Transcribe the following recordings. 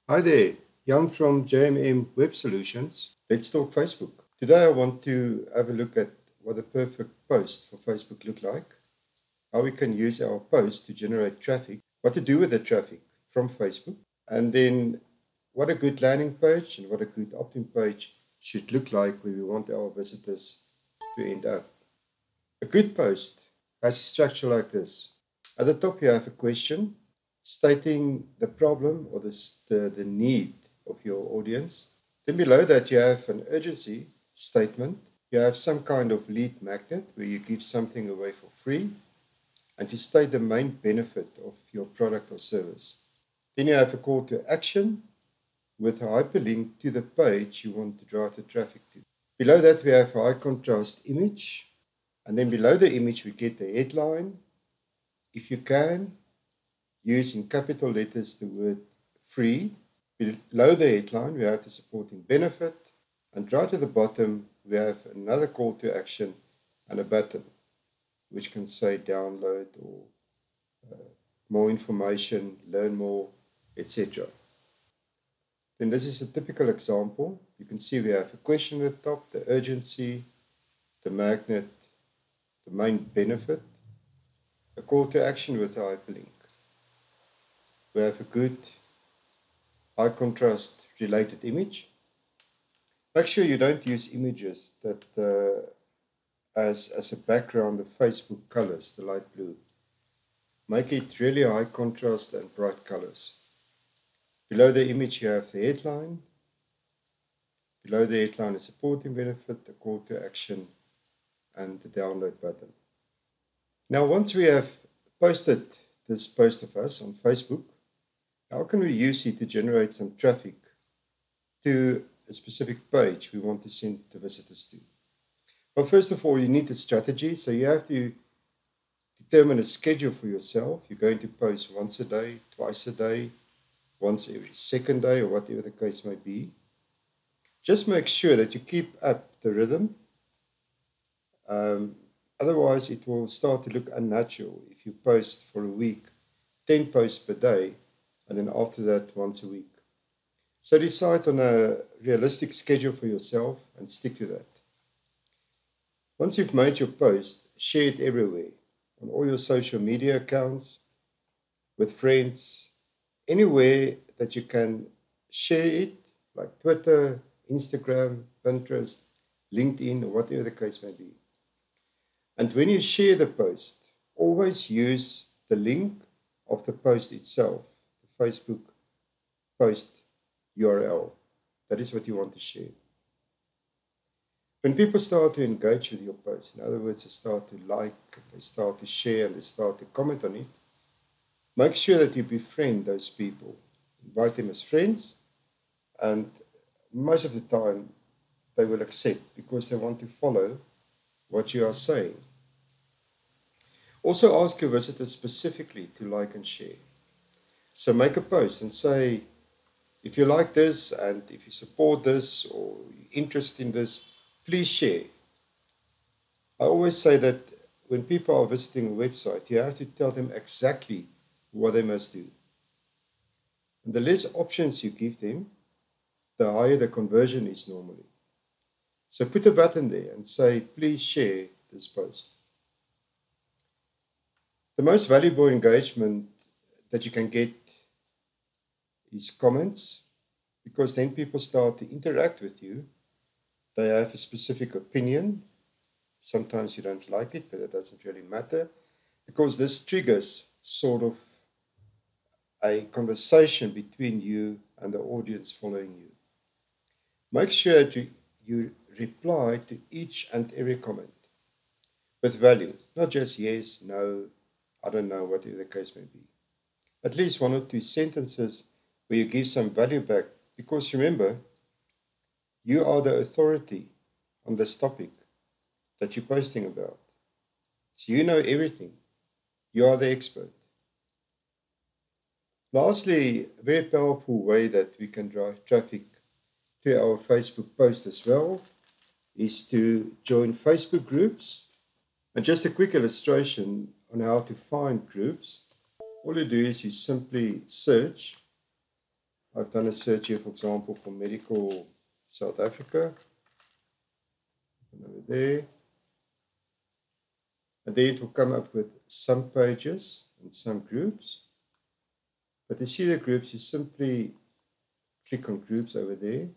Hi there, Jan from JMM Web Solutions. Let's talk Facebook. Today I want to have a look at what a perfect post for Facebook look like, how we can use our post to generate traffic, what to do with the traffic from Facebook, and then what a good landing page and what a good opt-in page should look like where we want our visitors to end up. A good post has a structure like this. At the top you have a question stating the problem or the need of your audience. Then below that you have an urgency statement. You have some kind of lead magnet where you give something away for free and to state the main benefit of your product or service. Then you have a call to action with a hyperlink to the page you want to drive the traffic to. Below that we have a high contrast image, and then below the image we get the headline. If you can, use in capital letters the word free. Below the headline, we have the supporting benefit, and right at the bottom, we have another call to action and a button which can say download or more information, learn more, etc. Then this is a typical example. You can see we have a question at the top, the urgency, the magnet, the main benefit, a call to action with a hyperlink. We have a good high contrast related image. Make sure you don't use images that as a background of Facebook colors, the light blue. Make it really high contrast and bright colors. Below the image you have the headline. Below the headline is supporting benefit, the call to action, and the download button. Now once we have posted this post of us on Facebook, how can we use it to generate some traffic to a specific page we want to send the visitors to? Well, first of all, you need a strategy. So you have to determine a schedule for yourself. You're going to post once a day, twice a day, once every second day, or whatever the case may be. Just make sure that you keep up the rhythm. Otherwise, it will start to look unnatural if you post for a week, 10 posts per day, and then after that, once a week. So decide on a realistic schedule for yourself and stick to that. Once you've made your post, share it everywhere, on all your social media accounts, with friends, anywhere that you can share it, like Twitter, Instagram, Pinterest, LinkedIn, or whatever the case may be. And when you share the post, always use the link of the post itself, the Facebook post URL. That is what you want to share. When people start to engage with your post, in other words, they start to like, they start to share, and they start to comment on it, make sure that you befriend those people. Invite them as friends, and most of the time they will accept because they want to follow what you are saying. Also ask your visitors specifically to like and share. So make a post and say, if you like this and if you support this or you're interested in this, please share. I always say that when people are visiting a website, you have to tell them exactly what they must do. And the less options you give them, the higher the conversion is normally. So put a button there and say, please share this post. The most valuable engagement that you can get is comments, because then people start to interact with you. They have a specific opinion. Sometimes you don't like it, but it doesn't really matter, because this triggers sort of a conversation between you and the audience following you. Make sure that you reply to each and every comment with value, not just yes, no, I don't know, whatever the case may be. At least one or two sentences where you give some value back, because remember, you are the authority on this topic that you're posting about. So you know everything. You are the expert. Lastly, a very powerful way that we can drive traffic to our Facebook post as well is to join Facebook groups. And just a quick illustration on how to find groups. All you do is you simply search I've done a search here, for example, for medical South Africa. And over there. And then it will come up with some pages and some groups. But to see the groups, you simply click on groups over there.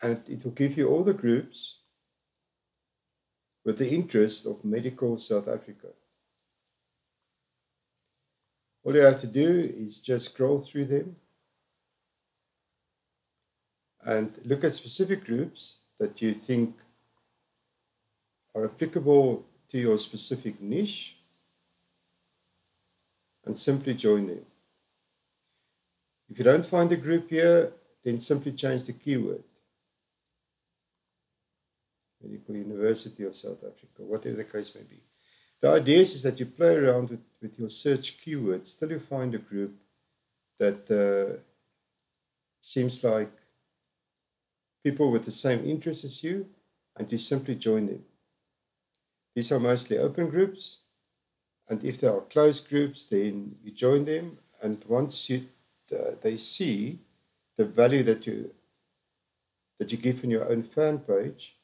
And it will give you all the groups with the interest of medical South Africa. All you have to do is just scroll through them and look at specific groups that you think are applicable to your specific niche and simply join them. If you don't find a group here, then simply change the keyword. Medical University of South Africa, whatever the case may be. The idea is that you play around with your search keywords till you find a group that seems like people with the same interests as you, and you simply join them. These are mostly open groups, and if there are closed groups, then you join them, and once they see the value that you give in your own fan page,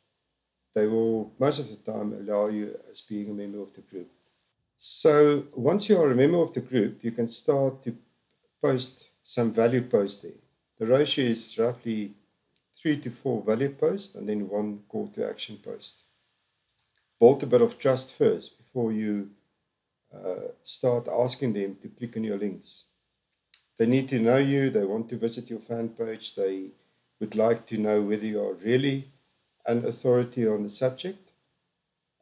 they will most of the time allow you as being a member of the group. So once you are a member of the group, you can start to post some value posts there. The ratio is roughly 3 to 4 value posts and then 1 call to action post. Build a bit of trust first before you start asking them to click on your links. They need to know you, they want to visit your fan page, they would like to know whether you are really an authority on the subject.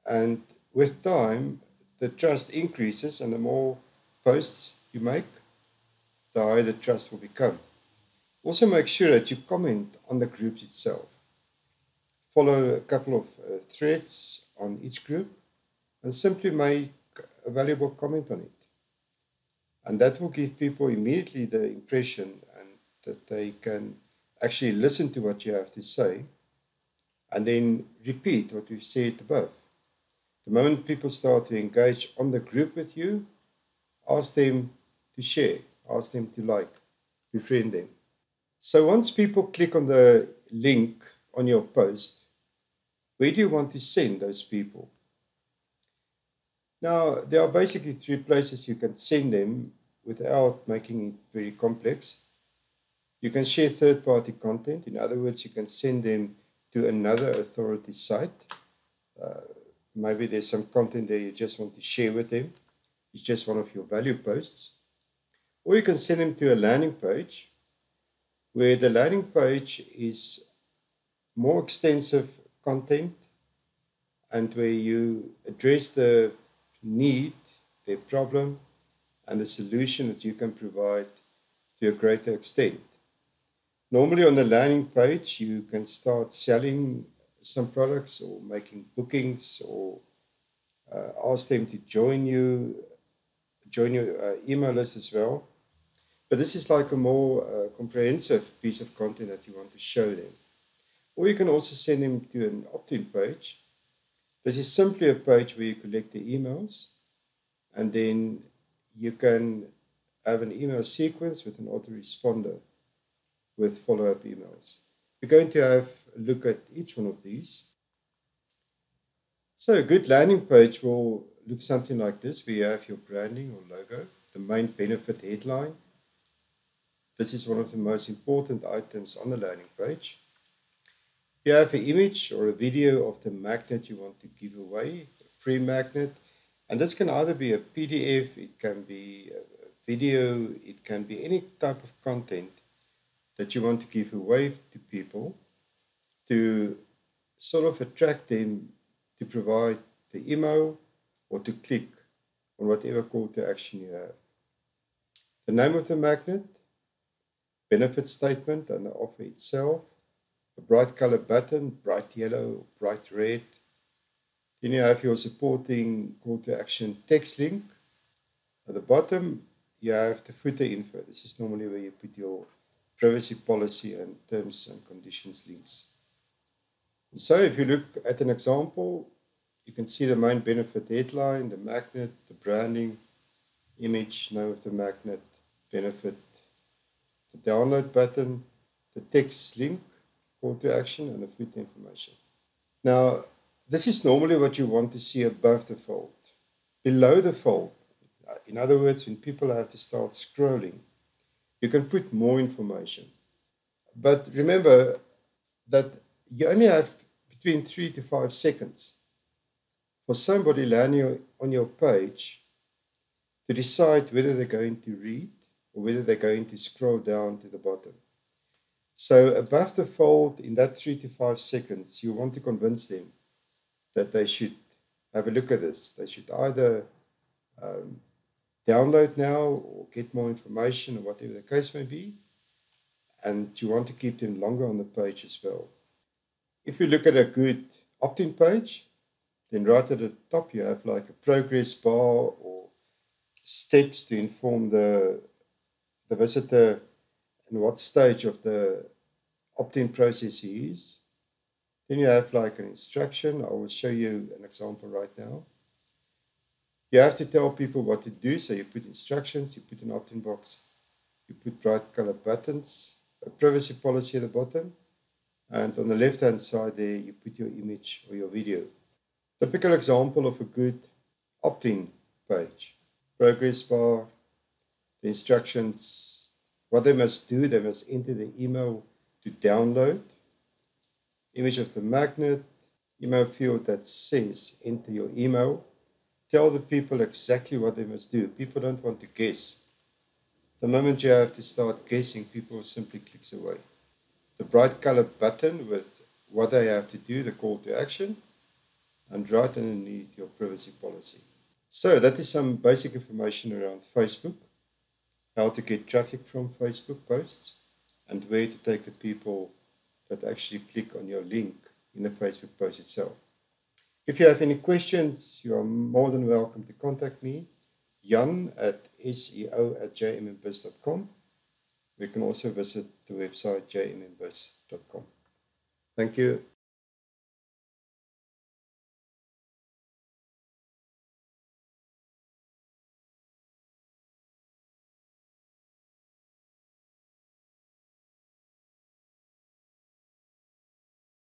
And with time, the trust increases, and the more posts you make, the higher the trust will become. Also make sure that you comment on the groups itself. Follow a couple of threads on each group and simply make a valuable comment on it. And that will give people immediately the impression and that they can actually listen to what you have to say and then repeat what we've said above. The moment people start to engage on the group with you, ask them to share, ask them to like, befriend them. So once people click on the link on your post, where do you want to send those people? Now, there are basically 3 places you can send them without making it very complex. You can share third-party content. In other words, you can send them to another authority site. Maybe there's some content there you just want to share with them. It's just one of your value posts. Or you can send them to a landing page, where the landing page is more extensive content and where you address the need, their problem, and the solution that you can provide to a greater extent. Normally on the landing page, you can start selling some products or making bookings or ask them to join your email list as well. But this is like a more comprehensive piece of content that you want to show them. Or you can also send them to an opt-in page. This is simply a page where you collect the emails, and then you can have an email sequence with an autoresponder with follow-up emails. We're going to have a look at each one of these. So a good landing page will look something like this, where you have your branding or logo, the main benefit headline. This is one of the most important items on the landing page. You have an image or a video of the magnet you want to give away, a free magnet. And this can either be a PDF, it can be a video, it can be any type of content that you want to give away to people to sort of attract them to provide the email or to click on whatever call to action you have. The name of the magnet, benefit statement and the offer itself, a bright color button, bright yellow, bright red. Then you have your supporting call to action text link. At the bottom, you have the footer info. This is normally where you put your privacy policy and terms and conditions links. And so if you look at an example, you can see the main benefit headline, the magnet, the branding, image, name of the magnet, benefit, the download button, the text link, call to action, and the footer information. Now, this is normally what you want to see above the fold. Below the fold, in other words, when people have to start scrolling, you can put more information. But remember that you only have between 3 to 5 seconds for somebody landing on your page to decide whether they're going to read or whether they're going to scroll down to the bottom. So above the fold, in that 3 to 5 seconds, you want to convince them that they should have a look at this. They should either download now or get more information or whatever the case may be. And you want to keep them longer on the page as well. If you look at a good opt-in page, then right at the top you have like a progress bar or steps to inform the visitor in what stage of the opt-in process he is. Then you have like an instruction. I will show you an example right now. You have to tell people what to do, so you put instructions, you put an opt-in box, you put bright color buttons, a privacy policy at the bottom, and on the left-hand side there you put your image or your video. Typical example of a good opt-in page. Progress bar, the instructions, what they must do, they must enter the email to download, image of the magnet, email field that says enter your email. Tell the people exactly what they must do. People don't want to guess. The moment you have to start guessing, people simply clicks away. The bright color button with what they have to do, the call to action, and right underneath your privacy policy. So that is some basic information around Facebook, how to get traffic from Facebook posts, and where to take the people that actually click on your link in the Facebook post itself. If you have any questions, you are more than welcome to contact me, jan@seo@jmmbizz.com. You can also visit the website jmmbizz.com. Thank you.